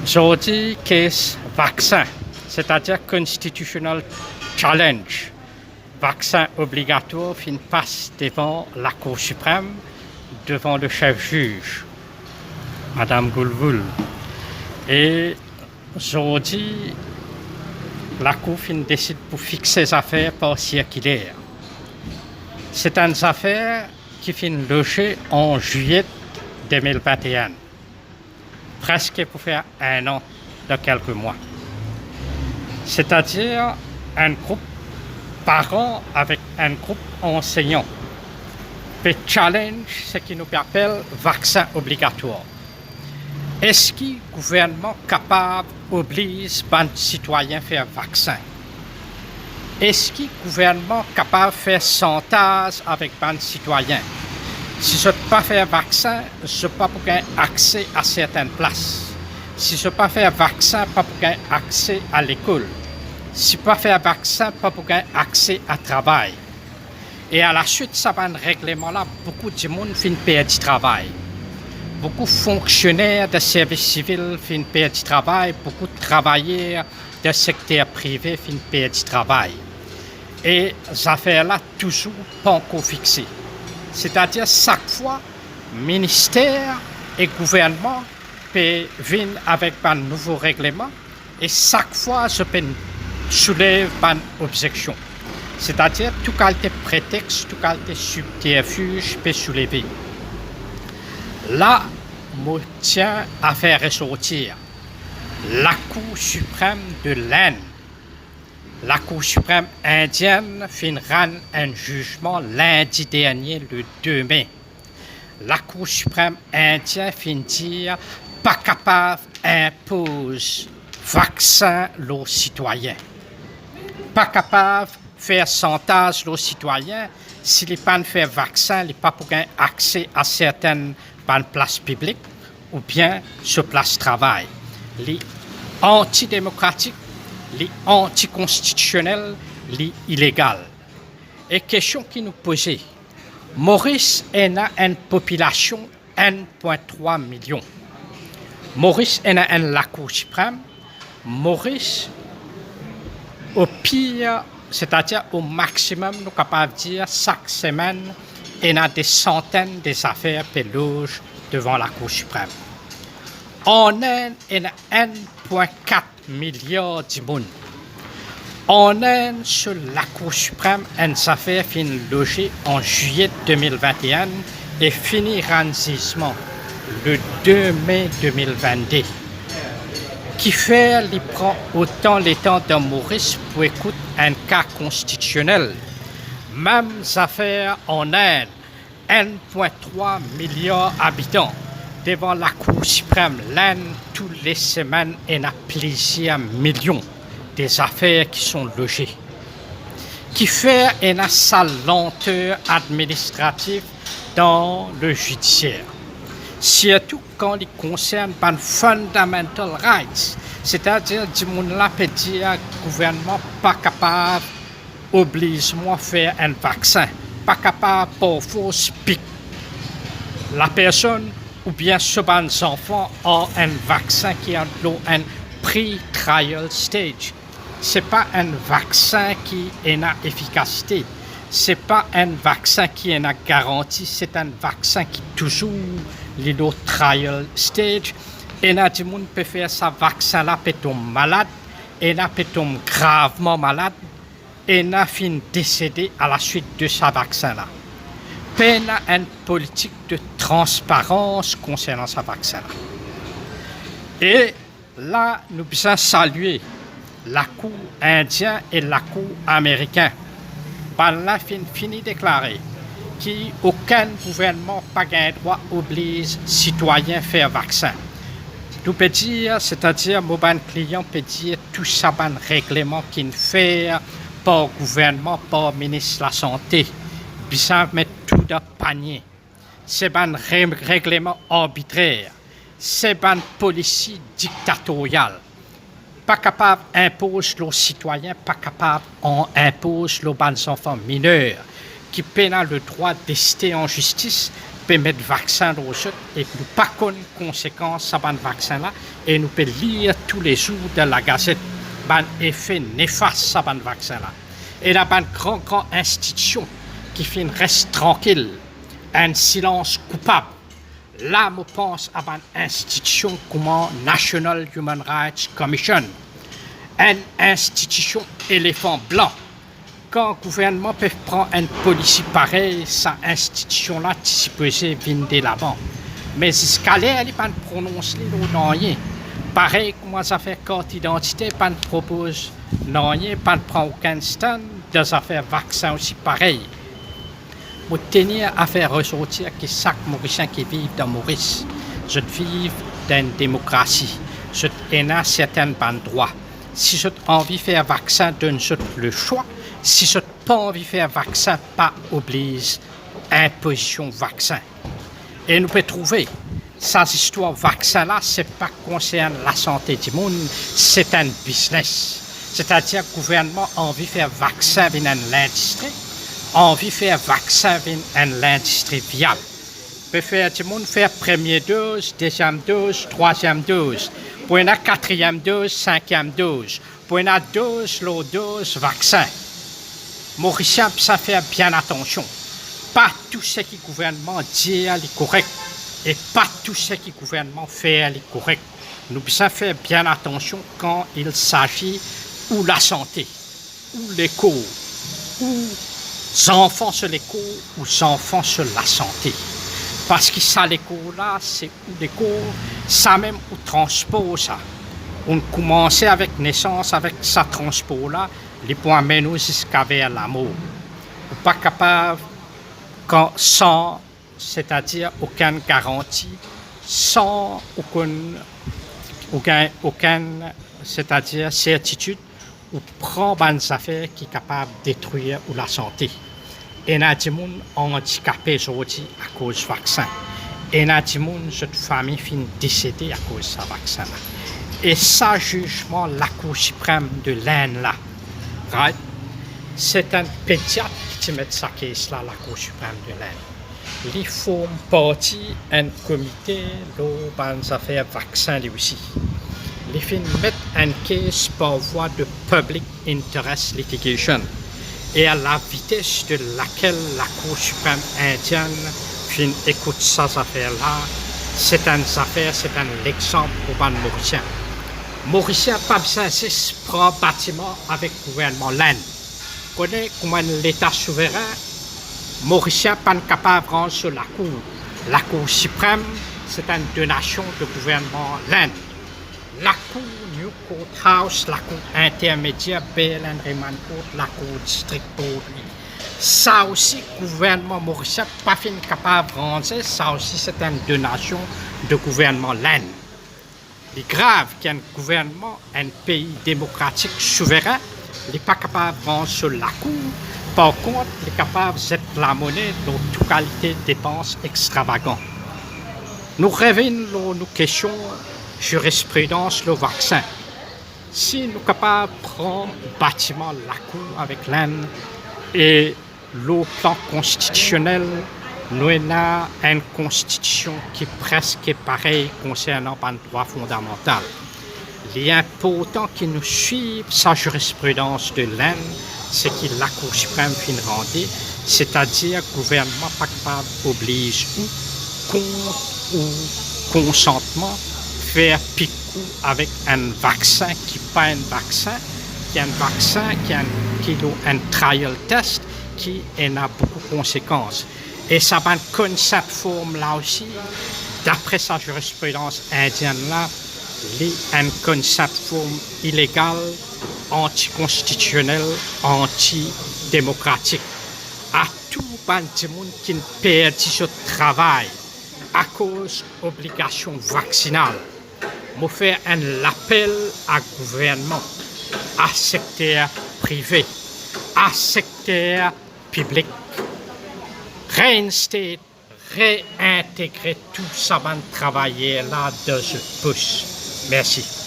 Jodi case vaccin, c'est-à-dire constitutional challenge. Vaccin obligatoire fin passe devant la Cour suprême, devant le chef juge, Madame Goulvoul. Et jodi, la Cour fin décide pour fixer les affaires par circulaire. C'est une affaire qui fin logée en juillet 2021. Presque pour faire un an de quelques mois. C'est-à-dire un groupe parents avec un groupe enseignant peut challenge ce qui nous appelle vaccin obligatoire. Est-ce que le gouvernement capable oblige les citoyens à faire vaccin? Est-ce que le gouvernement capable de faire chantage avec les citoyens? Si je ne peux pas faire vaccin, je ne peux pas avoir accès à certaines places. Si je ne peux pas faire vaccin, je ne peux pas avoir accès à l'école. Si je ne peux pas faire vaccin, je ne peux pas avoir accès au travail. Et à la suite de ce règlement-là, beaucoup de monde finit perdre du travail. Beaucoup de fonctionnaires de services civils finissent perdre du travail. Beaucoup de travailleurs du secteur privé finissent perdre du travail. Et ces affaires-là, toujours pas encore fixées. C'est-à-dire, chaque fois, ministère et gouvernement peuvent venir avec un nouveau règlement et chaque fois, je peux soulever une objection. C'est-à-dire, tout qualité prétexte, tout qualité subterfuge peut soulever. Là, je tiens à faire ressortir la Cour suprême de l'Inde. La Cour suprême indienne finira un jugement lundi dernier, le 2 mai. La Cour suprême indienne finit dire pas capable d'imposer vaccin aux citoyens. Pas capable de faire chantage aux citoyens s'ils ne pas faire vaccin, ils n'ont pas accès à certaines places publiques ou bien sur place de travail. Les antidémocratiques, les anticonstitutionnels, les illégaux. Et question qui nous posait, Maurice a une population de 1,3 million. Maurice a la Cour suprême. Maurice, au pire, c'est-à-dire au maximum, nous sommes capables de dire chaque semaine, il y a des centaines d'affaires péloges devant la Cour suprême. En Inde, il y a 1,4 milliard de monde. En Inde, sur la Cour suprême, une affaire finit logée en juillet 2021 et finira en jugement le 2 mai 2022. Qui fait, il prend autant le temps de Maurice pour écouter un cas constitutionnel. Même affaire en Inde, 1,3 milliard d'habitants. Devant la Cour suprême, l'Inde, toutes les semaines, il y a plusieurs millions des affaires qui sont logées. Qui fait une sa lenteur administrative dans le judiciaire. Surtout quand il concerne les fundamental rights, c'est-à-dire que là peut dire le gouvernement pas capable oblige-moi à faire un vaccin, pas capable pour force pique la personne ou bien ce les enfants ont un vaccin qui a un pre-trial stage. Ce n'est pas un vaccin qui est une efficacité. Ce n'est pas un vaccin qui est une garantie. C'est un vaccin qui est toujours le trial stage. Et là, tout le monde peut faire ce vaccin-là, peut tomber malade. Et là, peut tomber gravement malade. Et là, fin décédé à la suite de ce vaccin-là. Peine une politique de transparence concernant ce vaccin-là. Et là, nous devons saluer la Cour indienne et la Cour américaine. Par là, fini déclaré qu'aucun gouvernement n'a pas droit oblige citoyens à faire vaccin. Nous peut dire, c'est-à-dire, mon client peut dire tout ça, un règlement qu'il fait par gouvernement, par ministre de la Santé. Ils mettre tout dans le panier. C'est un règlement arbitraire. C'est une politique dictatoriale. Pas capable d'imposer aux citoyens, pas capable d'imposer aux enfants mineurs qui peinent le droit d'ester en justice, peut mettre vaccin aux autres et nous pas connaître conséquences de ce vaccin là et nous peut lire tous les jours dans la gazette ban effet néfaste de ce vaccin là et la grande institution qui fait reste tranquille un silence coupable là je pense à une institution comme National Human Rights Commission une institution éléphant blanc. Quand le gouvernement peut prendre une politique pareille, cette institution-là, tu peux venir là-bas. Mais jusqu'à là, elle n'est pas prononcée rien. Pareil, comment ça fait carte d'identité, pas de propose rien, pas de prendre aucun stand, des affaires vaccins aussi pareil. Pour tenir à faire ressortir que chaque Mauricien qui vit dans Maurice, je vis dans une démocratie, je ai certains droits. Si j'ai envie de faire vaccin, donne le choix. Si je n'ai pas envie de faire vaccin, pas oblige imposition vaccin. Et nous pouvons trouver, cette histoire vaccin là, ce n'est pas concerne la santé du monde, c'est un business. C'est-à-dire que le gouvernement a envie de faire vaccin avec l'industrie, a envie de faire vaccin avec l'industrie viable. Peut faire du monde faire première dose, deuxième dose, troisième dose. Pour une quatrième dose, cinquième dose. Pour une dose, l'autre dose, vaccin. Mauricien, ça fait bien attention. Pas tout ce que le gouvernement dit est correct. Et pas tout ce que le gouvernement fait est correct. Nous devons faire bien attention quand il s'agit ou la santé, ou l'école, ou les enfants sur l'école, ou les enfants sur la santé. Parce que ça, l'école-là, c'est où l'école, ça même au transport, ça. On commençait avec naissance, avec ce transport-là, les points mener jusqu'à vers l'amour. On n'est pas capable, sans, c'est-à-dire aucune garantie, sans aucune c'est-à-dire certitude, ou prendre des affaires qui sont capables de détruire ou la santé. Et il y a des gens handicapés aujourd'hui à cause du vaccin. Et il y a des gens, cette famille finit décédée à cause de ce vaccin. Et ça, jugement, la Cour suprême de l'Inde, là, right? C'est un pédiatre qui met sa caisse là, la Cour suprême de l'Inde. Il forme partie d'un comité des affaires vaccins aussi. Il finit mettre une caisse par voie de public interest litigation. Et à la vitesse de laquelle la Cour suprême indienne écoute ces affaires-là, c'est un exemple pour les Mauriciens. Mauriciens, pas besoin de prendre bâtiment avec le gouvernement l'Inde. Connaît comment l'État souverain, Mauricien pas capable de rendre sur la Cour. La Cour suprême, c'est une donation du gouvernement l'Inde. La Cour New Court House, la Cour intermédiaire, BLN Remand Court, la Cour district pour lui. Ça aussi, le gouvernement mauricien pas capable de rendre, ça aussi c'est une donation du gouvernement l'Inde. Il est grave qu'un gouvernement, un pays démocratique souverain, n'est pas capable de rendre sur la Cour. Par contre, il est capable de mettre la monnaie dans toute qualité de dépenses extravagantes. Nous revenons nos questions jurisprudence, le vaccin. Si nous sommes capables de prendre le bâtiment la Cour avec l'Inde et le plan constitutionnel, nous avons une constitution qui est presque pareille concernant le droit fondamental. Il est important que nous suivions sa jurisprudence de l'Inde, ce que la Cour suprême fin rendue, c'est-à-dire que le gouvernement pas capable oblige ou contre ou consentement faire picou avec un vaccin qui n'est pas un vaccin, qui est un vaccin qui a un trial test qui en a beaucoup de conséquences. Et ça va un concept forme là aussi, d'après sa jurisprudence indienne là, un concept forme illégal, anticonstitutionnel, antidémocratique. À tout le monde qui perd son travail à cause de l'obligation vaccinale. Je fais un appel au gouvernement, à secteur privé, à secteur public. Réinstaller, réintégrer tout ça va travailler là dans ce pouce. Merci.